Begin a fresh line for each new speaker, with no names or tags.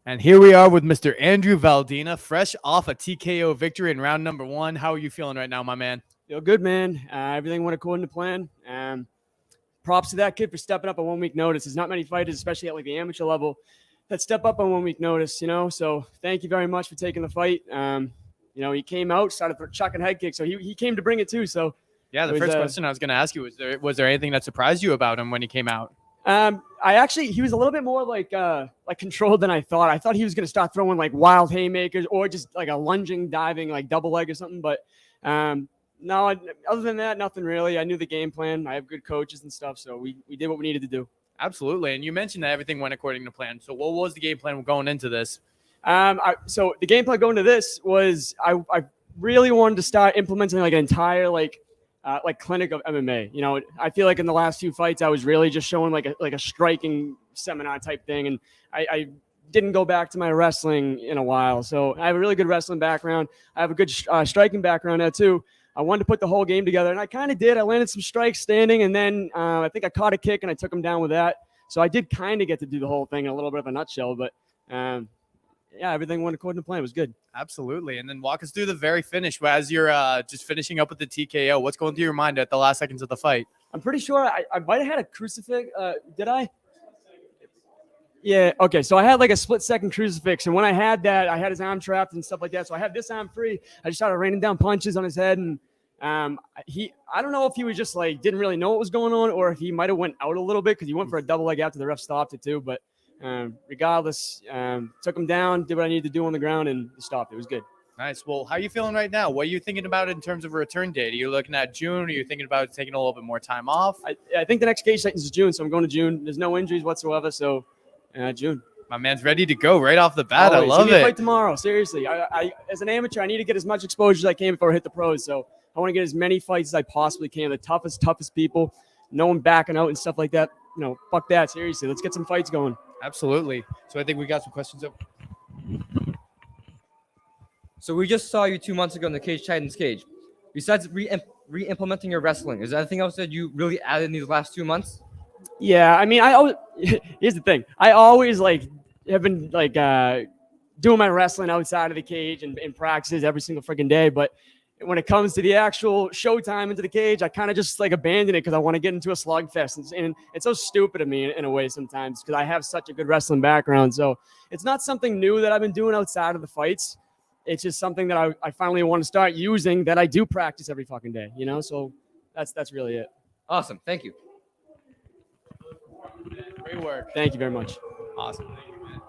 And here we are with Mr. Andrew Valdina, fresh off a TKO victory in round number 1. How are you feeling right now, my man?
Feel good, man. Everything went according to plan. Props to that kid for stepping up on 1 week notice. There's not many fighters, especially at like the amateur level, that step up on 1 week notice, So thank you very much for taking the fight. He came out, started chucking head kicks, so he came to bring it too. So
yeah, the first question I was going to ask you was there anything that surprised you about him when he came out?
He was a little bit more like controlled than I thought. I thought he was going to start throwing like wild haymakers or just like a lunging, diving, like double leg or something. But no, other than that, nothing really. I knew the game plan. I have good coaches and stuff. So we did what we needed to do.
Absolutely. And you mentioned that everything went according to plan. So what was the game plan going into this?
So the game plan going to this was I really wanted to start implementing like an entire like clinic of MMA. I feel like in the last few fights, I was really just showing like a striking seminar type thing. And I didn't go back to my wrestling in a while. So I have a really good wrestling background. I have a good striking background there too. I wanted to put the whole game together, and I kind of did. I landed some strikes standing, and then I think I caught a kick, and I took him down with that. So I did kind of get to do the whole thing in a little bit of a nutshell, but yeah, everything went according to plan. It was good.
Absolutely. And then walk us through the very finish as you're just finishing up with the TKO. What's going through your mind at the last seconds of the fight?
I'm pretty sure I might have had a crucifix. Did I? Yeah. Okay. So I had like a split-second crucifix, and when I had that, I had his arm trapped and stuff like that. So I had this arm free. I just started raining down punches on his head, and I don't know if he was just like didn't really know what was going on, or if he might have went out a little bit because he went for a double leg after the ref stopped it too. But regardless, took him down, did what I needed to do on the ground, and stopped. It was good.
Nice. Well, how are you feeling right now? What are you thinking about in terms of a return date? Are you looking at June? Are you thinking about taking a little bit more time off?
I think the next cage sentence is June, so I'm going to June. There's no injuries whatsoever, so June.
My man's ready to go right off the bat.
Always.
I love it.
Fight tomorrow. Seriously, I as an amateur, I need to get as much exposure as I can before I hit the pros. So I want to get as many fights as I possibly can. The toughest people. No one backing out and stuff like that. Fuck that. Seriously, let's get some fights going.
Absolutely. So I think we got some questions up.
So we just saw you 2 months ago in the Cage Titans cage. Besides re-implementing your wrestling, is there anything else that you really added in these last 2 months?
Yeah, I mean, here's the thing. I always have been doing my wrestling outside of the cage and in practices every single freaking day. But when it comes to the actual showtime into the cage, I kind of just abandon it because I want to get into a slugfest. And it's so stupid of me in a way sometimes because I have such a good wrestling background. So it's not something new that I've been doing outside of the fights. It's just something that I finally want to start using that I do practice every fucking day, So that's really it.
Awesome. Thank you.
Great work.
Thank you very much.
Awesome. Thank you, man.